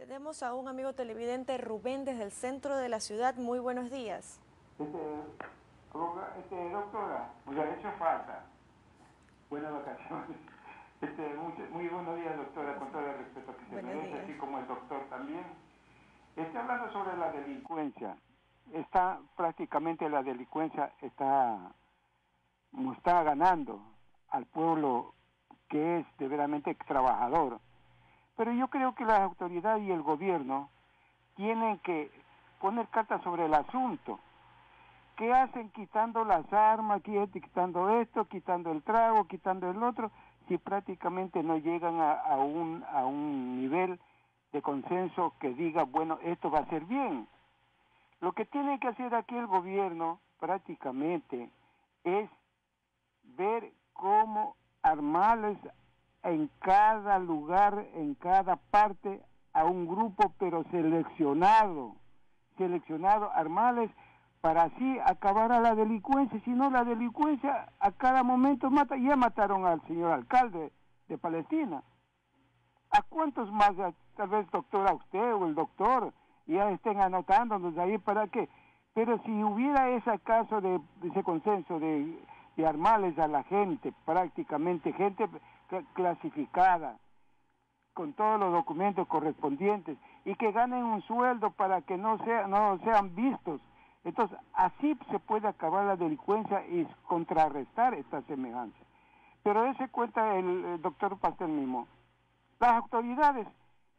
Tenemos a un amigo televidente, Rubén, desde el centro de la ciudad. Muy buenos días. Doctora, pues ha hecho falta. Buenas vacaciones. Muy buenos días, doctora, con todo el respeto que se merece, así como el doctor también. Estoy hablando sobre la delincuencia. Prácticamente la delincuencia está ganando al pueblo que es de verdaderamente trabajador. Pero yo creo que las autoridades y el gobierno tienen que poner cartas sobre el asunto. ¿Qué hacen quitando las armas, quitando esto, quitando el trago, quitando el otro, si prácticamente no llegan a un nivel de consenso que diga, bueno, esto va a ser bien? Lo que tiene que hacer aquí el gobierno prácticamente es ver cómo armarles en cada lugar, en cada parte, a un grupo, pero seleccionado, armarles para así acabar a la delincuencia. Si no, la delincuencia a cada momento mata. Ya mataron al señor alcalde de Palestina. ¿A cuántos más, tal vez doctora usted o el doctor, ya estén anotándonos ahí para qué? Pero si hubiera ese caso de ese consenso de armarles a la gente, prácticamente gente clasificada, con todos los documentos correspondientes, y que ganen un sueldo para que no sean vistos. Entonces, así se puede acabar la delincuencia y contrarrestar esta semejanza. Pero ese cuenta el doctor Pastel mismo. Las autoridades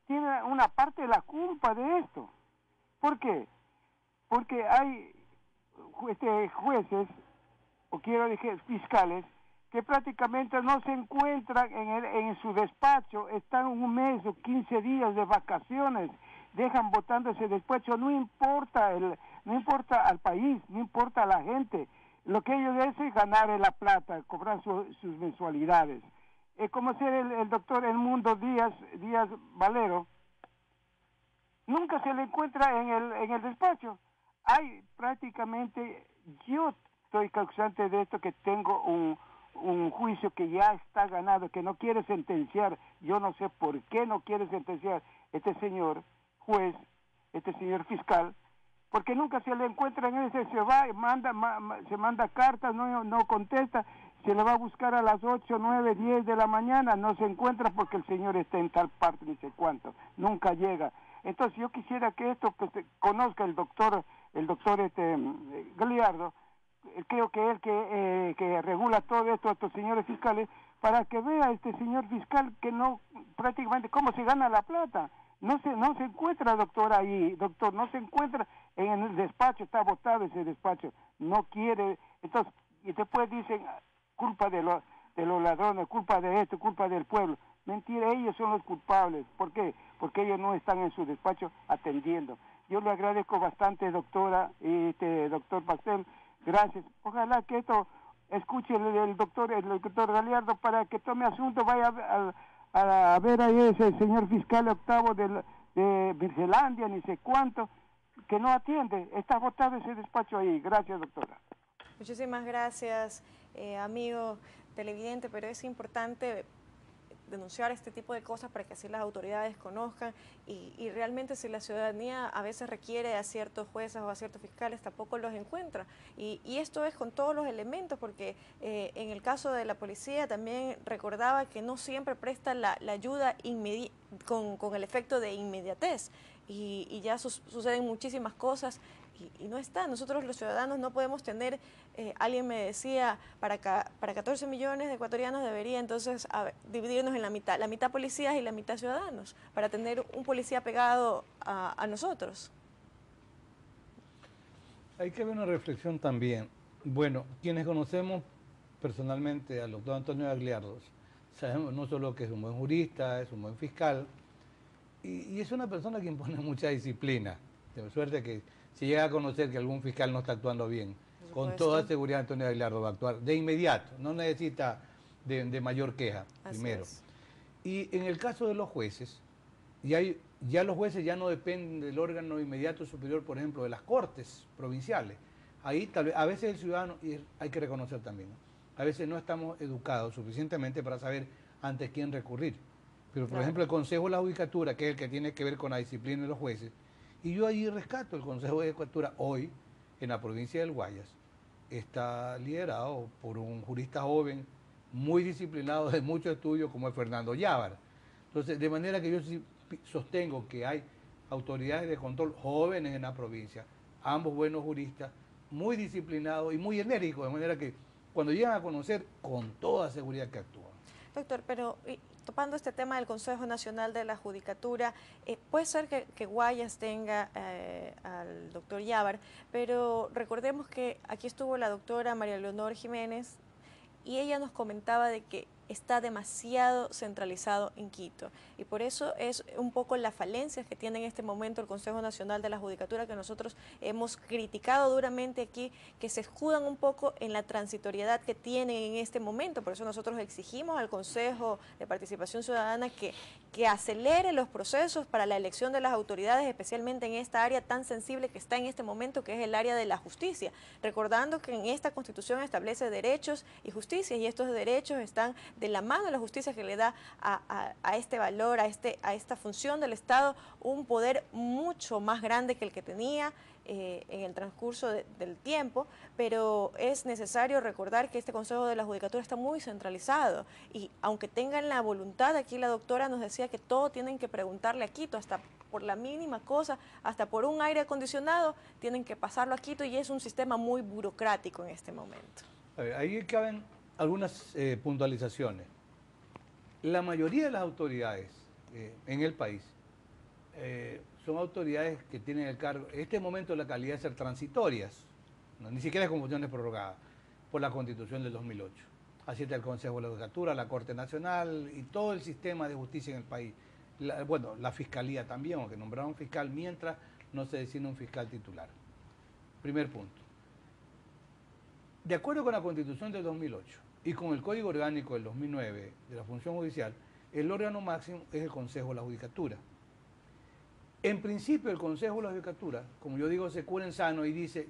tienen una parte de la culpa de esto. ¿Por qué? Porque hay jueces, o quiero decir fiscales, que prácticamente no se encuentran en su despacho, están un mes o 15 días de vacaciones, dejan botando ese despacho. No importa al país, no importa a la gente. Lo que ellos deben es ganar la plata, cobrar sus mensualidades. Como ser el doctor Edmundo Díaz Valero, nunca se le encuentra en el despacho. Hay prácticamente, yo estoy causante de esto, que tengo un juicio que ya está ganado, que no quiere sentenciar. Yo no sé por qué no quiere sentenciar este señor juez, este señor fiscal, porque nunca se le encuentra en ese. Se va, se manda cartas, no contesta, se le va a buscar a las 8, 9, 10 de la mañana, no se encuentra porque el señor está en tal parte, ni sé cuánto, nunca llega. Entonces yo quisiera que esto pues, conozca el doctor Galiardo. Creo que él que regula todo esto a estos señores fiscales, para que vea este señor fiscal que no, prácticamente, cómo se gana la plata. No se encuentra, doctor, ahí, doctor, no se encuentra en el despacho, está botado ese despacho, no quiere. Entonces, y después dicen, culpa de los ladrones, culpa de esto, culpa del pueblo. Mentira, ellos son los culpables. ¿Por qué? Porque ellos no están en su despacho atendiendo. Yo le agradezco bastante, doctora, doctor Pastel. Gracias. Ojalá que esto escuche el doctor Galiardo, para que tome asunto, vaya a ver ahí ese señor fiscal octavo de Virgelandia, ni sé cuánto, que no atiende. Está botado ese despacho ahí. Gracias, doctora. Muchísimas gracias, amigo televidente, pero es importante denunciar este tipo de cosas para que así las autoridades conozcan y realmente si la ciudadanía a veces requiere a ciertos jueces o a ciertos fiscales, tampoco los encuentra. Y esto es con todos los elementos, porque en el caso de la policía también recordaba que no siempre presta la ayuda con el efecto de inmediatez y ya suceden muchísimas cosas. Y no está. Nosotros los ciudadanos no podemos tener, alguien me decía, para 14 millones de ecuatorianos debería entonces dividirnos en la mitad policías y la mitad ciudadanos, para tener un policía pegado a nosotros. Hay que ver una reflexión también. Bueno, quienes conocemos personalmente al doctor Antonio Agliardos, sabemos no solo que es un buen jurista, es un buen fiscal, y es una persona que impone mucha disciplina, de suerte que si llega a conocer que algún fiscal no está actuando bien, con toda seguridad Antonio Aguilardo va a actuar de inmediato, no necesita de mayor queja, Así primero. Es. Y en el caso de los jueces, ya los jueces ya no dependen del órgano inmediato superior, por ejemplo, de las cortes provinciales. Ahí tal vez, a veces el ciudadano, y hay que reconocer también, ¿no? A veces no estamos educados suficientemente para saber ante quién recurrir. Pero, por Claro. ejemplo, el Consejo de la Judicatura, que es el que tiene que ver con la disciplina de los jueces, y yo allí rescato el Consejo de Judicatura hoy, en la provincia del Guayas, está liderado por un jurista joven, muy disciplinado, de mucho estudio, como es Fernando Llávar. Entonces, de manera que yo sí sostengo que hay autoridades de control jóvenes en la provincia, ambos buenos juristas, muy disciplinados y muy enérgicos, de manera que cuando llegan a conocer, con toda seguridad que actúan. Doctor, pero topando este tema del Consejo Nacional de la Judicatura, puede ser que Guayas tenga al doctor Llávar, pero recordemos que aquí estuvo la doctora María Leonor Jiménez y ella nos comentaba de que está demasiado centralizado en Quito y por eso es un poco las falencias que tiene en este momento el Consejo Nacional de la Judicatura, que nosotros hemos criticado duramente aquí, que se escudan un poco en la transitoriedad que tienen en este momento. Por eso nosotros exigimos al Consejo de Participación Ciudadana que acelere los procesos para la elección de las autoridades, especialmente en esta área tan sensible que está en este momento, que es el área de la justicia, recordando que en esta Constitución establece derechos y justicia, y estos derechos están de la mano de la justicia, que le da a este valor, a esta función del Estado, un poder mucho más grande que el que tenía en el transcurso del tiempo, pero es necesario recordar que este Consejo de la Judicatura está muy centralizado y aunque tengan la voluntad, aquí la doctora nos decía que todo tienen que preguntarle a Quito, hasta por la mínima cosa, hasta por un aire acondicionado, tienen que pasarlo a Quito y es un sistema muy burocrático en este momento. A ver, ahí caben algunas puntualizaciones. La mayoría de las autoridades en el país son autoridades que tienen el cargo, en este momento, la calidad de ser transitorias, no, ni siquiera con funciones prorrogadas, por la Constitución del 2008. Así está el Consejo de la Judicatura, la Corte Nacional y todo el sistema de justicia en el país. La Fiscalía también, aunque nombraron un fiscal mientras no se designa un fiscal titular. Primer punto. De acuerdo con la Constitución del 2008 y con el Código Orgánico del 2009 de la Función Judicial, el órgano máximo es el Consejo de la Judicatura. En principio, el Consejo de la Judicatura, como yo digo, se cura en sano y dice,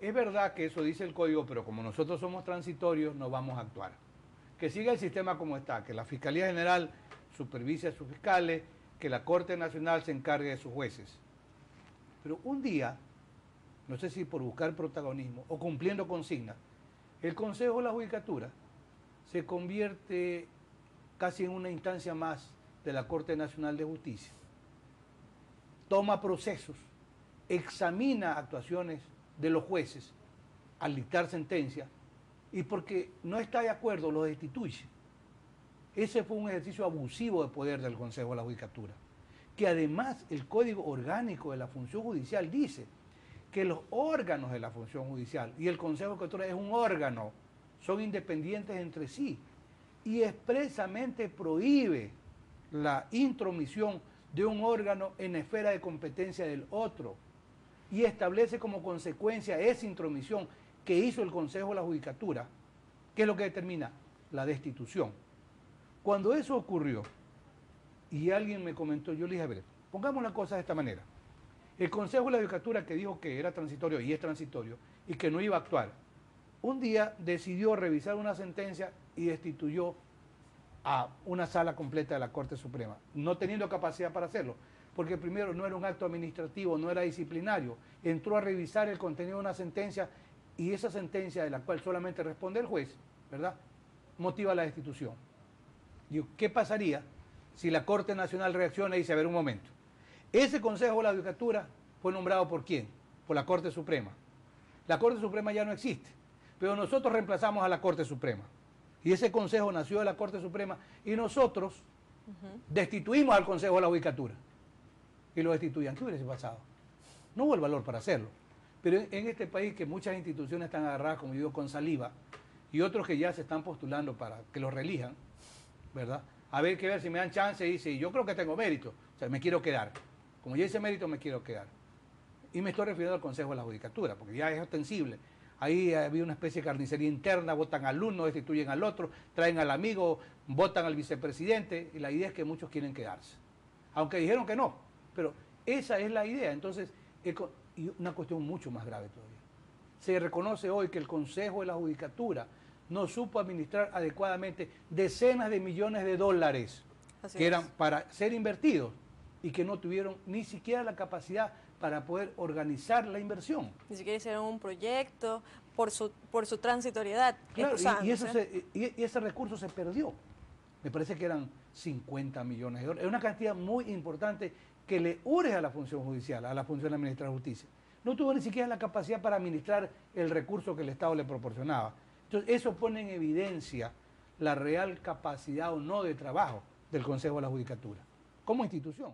es verdad que eso dice el Código, pero como nosotros somos transitorios, no vamos a actuar. Que siga el sistema como está, que la Fiscalía General supervise a sus fiscales, que la Corte Nacional se encargue de sus jueces. Pero un día, no sé si por buscar protagonismo o cumpliendo consignas, el Consejo de la Judicatura se convierte casi en una instancia más de la Corte Nacional de Justicia. Toma procesos, examina actuaciones de los jueces al dictar sentencia y porque no está de acuerdo los destituye. Ese fue un ejercicio abusivo de poder del Consejo de la Judicatura, que además el Código Orgánico de la Función Judicial dice que los órganos de la función judicial y el Consejo de Judicatura es un órgano, son independientes entre sí y expresamente prohíbe la intromisión de un órgano en la esfera de competencia del otro y establece como consecuencia esa intromisión que hizo el Consejo de la Judicatura, que es lo que determina la destitución. Cuando eso ocurrió y alguien me comentó, yo le dije, a ver, pongamos la cosa de esta manera. El Consejo de la Judicatura, que dijo que era transitorio y es transitorio y que no iba a actuar, un día decidió revisar una sentencia y destituyó a una sala completa de la Corte Suprema, no teniendo capacidad para hacerlo, porque primero no era un acto administrativo, no era disciplinario, entró a revisar el contenido de una sentencia y esa sentencia de la cual solamente responde el juez, ¿verdad?, motiva la destitución. Digo, ¿qué pasaría si la Corte Nacional reacciona y dice, a ver un momento, ese Consejo de la Judicatura fue nombrado por quién? Por la Corte Suprema. La Corte Suprema ya no existe, pero nosotros reemplazamos a la Corte Suprema. Y ese Consejo nació de la Corte Suprema y nosotros destituimos al Consejo de la Judicatura. Y lo destituían. ¿Qué hubiese pasado? No hubo el valor para hacerlo. Pero en este país que muchas instituciones están agarradas, como yo digo, con saliva, y otros que ya se están postulando para que los reelijan, ¿verdad? A ver, que ver si me dan chance y dice, yo creo que tengo mérito, o sea, me quiero quedar. Como ya hice mérito, me quiero quedar. Y me estoy refiriendo al Consejo de la Judicatura, porque ya es ostensible. Ahí había una especie de carnicería interna, votan al uno, destituyen al otro, traen al amigo, votan al vicepresidente, y la idea es que muchos quieren quedarse. Aunque dijeron que no, pero esa es la idea. Entonces, y una cuestión mucho más grave todavía. Se reconoce hoy que el Consejo de la Judicatura no supo administrar adecuadamente decenas de millones de dólares Así que eran es. para ser invertidos y que no tuvieron ni siquiera la capacidad para poder organizar la inversión. Ni siquiera hicieron un proyecto por su transitoriedad. Claro, y Excusándose. y ese recurso se perdió. Me parece que eran 50 millones de dólares. Es una cantidad muy importante que le urge a la función judicial, a la función de administrar justicia. No tuvo ni siquiera la capacidad para administrar el recurso que el Estado le proporcionaba. Entonces, eso pone en evidencia la real capacidad o no de trabajo del Consejo de la Judicatura como institución.